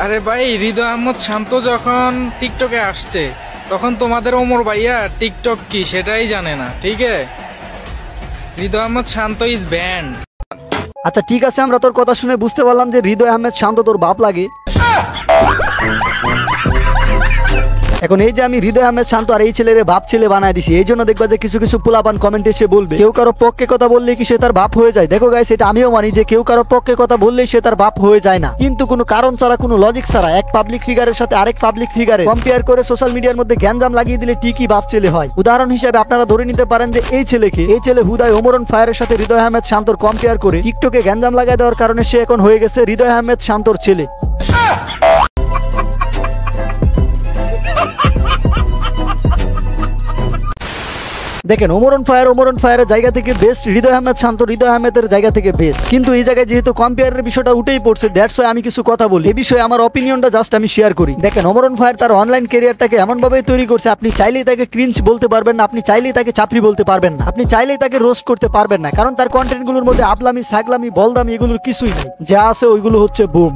আরে ভাই, হৃদয় আহমেদ শান্ত যখন টিকটকে আসছে তখন তোমাদের ওমর ভাইয়া টিকটক কি সেটাই জানে না, ঠিক আছে? হৃদয় আহমেদ শান্ত ইজ ব্যান্ড। আচ্ছা ঠিক আছে, আমরা তোর কথা শুনে বুঝতে পারলাম যে হৃদয় আহমেদ শান্ত তোর বাপ লাগে। এখন এই যে আমি হৃদয় আহমেদ শান্ত আর এই ছেলের বাপ ছেলে বানায় দিছি, এই জন্য দেখবা যে কিছু কিছু পোলাপান কমেন্টে এসে বলবে কেউ কারো পক্ষে কথা বললে কি সে তার বাপ হয়ে যায়। দেখো গাইস, এটা আমিও মানি যে কেউ কারো পক্ষে কথা বললেই সে তার বাপ হয়ে যায় না, কিন্তু কোনো কারণ ছাড়া কোনো লজিক ছাড়া এক পাবলিক ফিগারের সাথে আরেক পাবলিক ফিগারে কম্পেয়ার করে সোশ্যাল মিডিয়ার মধ্যে গ্যাঞ্জাম লাগিয়ে দিলে ঠিকই বাপ ছেলে হয়। উদাহরণ হিসেবে আপনারা ধরে নিতে পারেন যে এই ছেলে হুদায় ওমর অন ফায়ারের সাথে হৃদয় আহমেদ শান্তর কম্পেয়ার করে টিকটকে গ্যাঞ্জাম লাগাই দেওয়ার কারণে সে এখন হয়ে গেছে হৃদয় আহমেদ শান্তর ছেলে। দেখেন, ওমর অন ফায়ারের জায়গা থেকে বেস্ট, হৃদয় আহমেদ শান্ত হৃদয় আহমেদের জায়গা থেকে বেস্ট, কিন্তু এই জায়গায় যেহেতু কম্পেয়ারের বিষয়টা উঠেই পড়ছে, দ্যাটস ওয়াই আমি কিছু কথা বলি। এই বিষয়ে আমার অপিনিয়নটা জাস্ট আমি শেয়ার করি। দেখেন, ওমর অন ফায়ার তার অনলাইন ক্যারিয়ারটাকে এমন ভাবে তৈরি করছে, আপনি চাইলেই তাকে ক্রিঞ্জ বলতে পারবেন না, আপনি চাইলেই তাকে চাপড়ি বলতে পারবেন না, আপনি চাইলেই তাকে রোস্ট করতে পারবেন না, কারণ তার কন্টেন্টগুলোর মধ্যে আপলামি সাগলামি বলদামি এগুলোর কিছুই নাই, যা আছে ওইগুলো হচ্ছে বুম।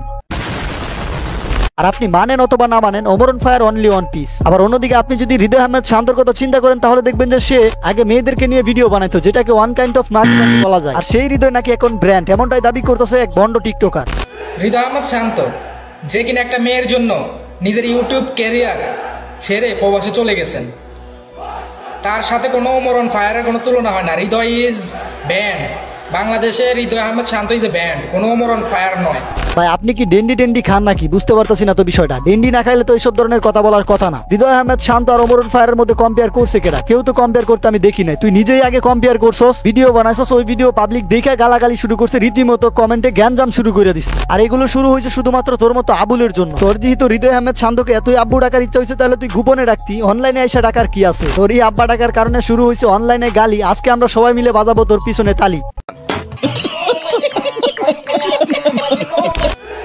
আর আপনি মানেন অথবা না মানেন, Omar on fire only one piece. আবার অন্যদিকে আপনি যদি হৃদয় আহমেদ শান্তর কথা চিন্তা করেন, তাহলে দেখবেন যে সে আগে মেয়েদেরকে নিয়ে ভিডিও বানাইতো, যেটাকে ওয়ান কাইন্ড অফ মার্কেটিং বলা যায়, আর সেই হৃদয় নাকি এখন ব্র্যান্ড, এমনটাই দাবি করতেছে এক বন্ড টিকটকার। হৃদয় আহমেদ শান্ত যে কিনা একটা মেয়ের জন্য নিজের ইউটিউব ক্যারিয়ার ছেড়ে প্রবাসে চলে গেছেন, তার সাথে কোনো ওমর অন ফায়ারের কোনো তুলনা হয় না। হৃদয় ইজ ব্যান্ড, বাংলাদেশে হৃদয় আহমেদ শান্ত ইজ এ ব্যান্ড, কোনো ওমর অন ফায়ার নয়। ভাই আপনি কি ডেন্ডি খান নাকি? বুঝতে পারতেছি না তো বিষয়টা। ডেন্ডি না খাইলে তো এইসব ধরনের কথা বলার কথা না। হৃদয় আহমেদ শান্ত আর ওমর অন ফায়ারের মধ্যে কম্পেয়ার করছে কেরা? কেউ তো কম্পেয়ার করতে আমি দেখি নাই। তুই নিজেই আগে কম্পেয়ার করছস, ভিডিও বানাইছস, ওই ভিডিও পাবলিক দেখে গালাগালি শুরু করছে, রীতিমতো কমেন্টে গ্যাঞ্জাম শুরু করে দিস। আর এগুলো শুরু হয়েছে শুধুমাত্র তোর মতো আবুলের জন্য। তোর যেহেতু হৃদয় আহমেদ শান্তকে এতই আব্বু ডাকার ইচ্ছা হয়েছে, তাহলে তুই গোপনে ডাকতি, অনলাইনে এসে ডাকার কি আছে? তোর এই আব্বা ডাকার কারণে শুরু হয়েছে অনলাইনে গালি। আজকে আমরা সবাই মিলে বাজাবো তোর পিছনে তালি।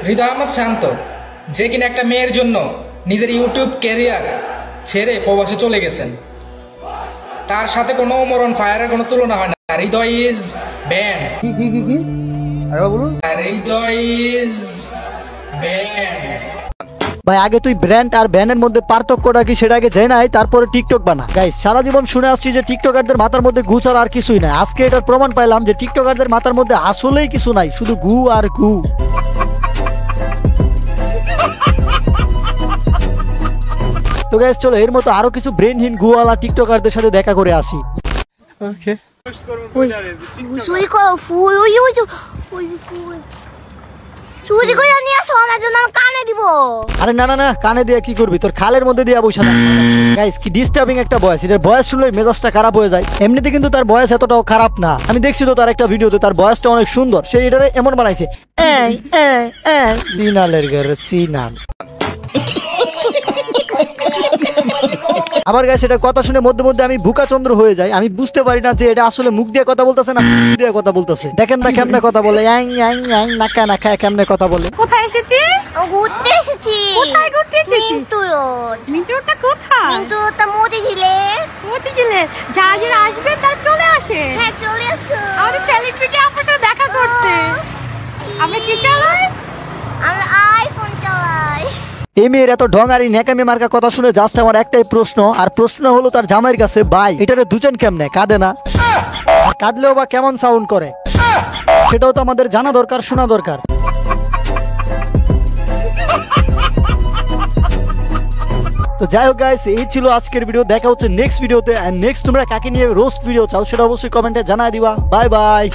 হৃদয় আহমেদ শান্ত যে কিনা একটা মেয়ের জন্য নিজের ইউটিউব ক্যারিয়ার ছেড়ে প্রবাসে চলে গেছেন, তার সাথে কোনো ওমর অন ফায়ারের কোনো তুলনা হয় না। Hridoy is band, Hridoy is band. ভাই আগে তুই ব্র্যান্ড আর ব্যানের মধ্যে পার্থক্যটা কি সেটা আগে জেনে নাই, তারপরে টিকটক বানা। গাইস, সারা জীবন শুনে আসছি যে টিকটকারদের মাথার মধ্যে গু ছাড়া আর কিছুই নাই। আজকে এটার প্রমাণ পাইলাম যে টিকটকারদের মাথার মধ্যে আসলেই কিছু নাই, শুধু গু আর গু। তো গাইস চলো এর মতো আরো কিছু ব্রেনহীন গুওয়ালা টিকটকারদের সাথে দেখা করে আসি। ওকে, আরে না না না, কানে দিয়ে কি করবি? তোর খালের মধ্যে দিয়ে বসে না। গাইস কি ডিস্টার্বিং একটা ভয়েস, এটার ভয়েস শুনলে মেজাজটা খারাপ হয়ে যায়। এমনিতে কিন্তু তার ভয়েস এতটাও খারাপ না, আমি দেখছি তো তার একটা ভিডিওতে, তার ভয়েসটা অনেক সুন্দর। সেই এটারে এমন বানাইছে, সিনালের ঘরে সিনাল। আমার গাইস এটার কথা শুনে মধ্যে মধ্যে আমি ভুকাচন্দ্র হয়ে যাই। আমি বুঝতে পারি না যে এটা আসলে মুখ দিয়ে কথা বলতেছে না মুখ দিয়ে কথা বলতেছে। দেখেন না কেমনে কথা বলে, নাকা নাকা কেমনে কথা বলে। কোথায় এসেছি? ঘুরতে এসেছি। কোথায় ঘুরতে এসেছি? মিন্টু রোড। মিন্টু রোডটা কোথায়? মিন্টু রোডটা মতিঝিলে। মতিঝিলে যারা যারা আসবে তারা চলে আসে। হ্যাঁ চলে আসো। আমাদের সেলিব্রিটি আপনার সাথে দেখা করতে। আপনি কি চালাই? আমরা আইফোন চালাই। এই মেয়ের এত ঢঙারি ন্যাকামি মার্কা কথা শুনে জাস্ট আমার একটাই প্রশ্ন, আর প্রশ্ন হলো তার জামাইয়ের কাছে, ভাই এটারে দুজন কেমনে কাঁদে না? কাঁদলেও বা কেমন সাউন্ড করে সেটাও তো আমাদের জানা দরকার, শোনা দরকার। তো যাই হোক গাইস, এই ছিল আজকের ভিডিও। দেখা হচ্ছে নেক্সট ভিডিওতে। নেক্সট তোমরা কাকে নিয়ে রোস্ট ভিডিও চাও সেটা অবশ্যই কমেন্টে জানাই দিবা। Bye bye.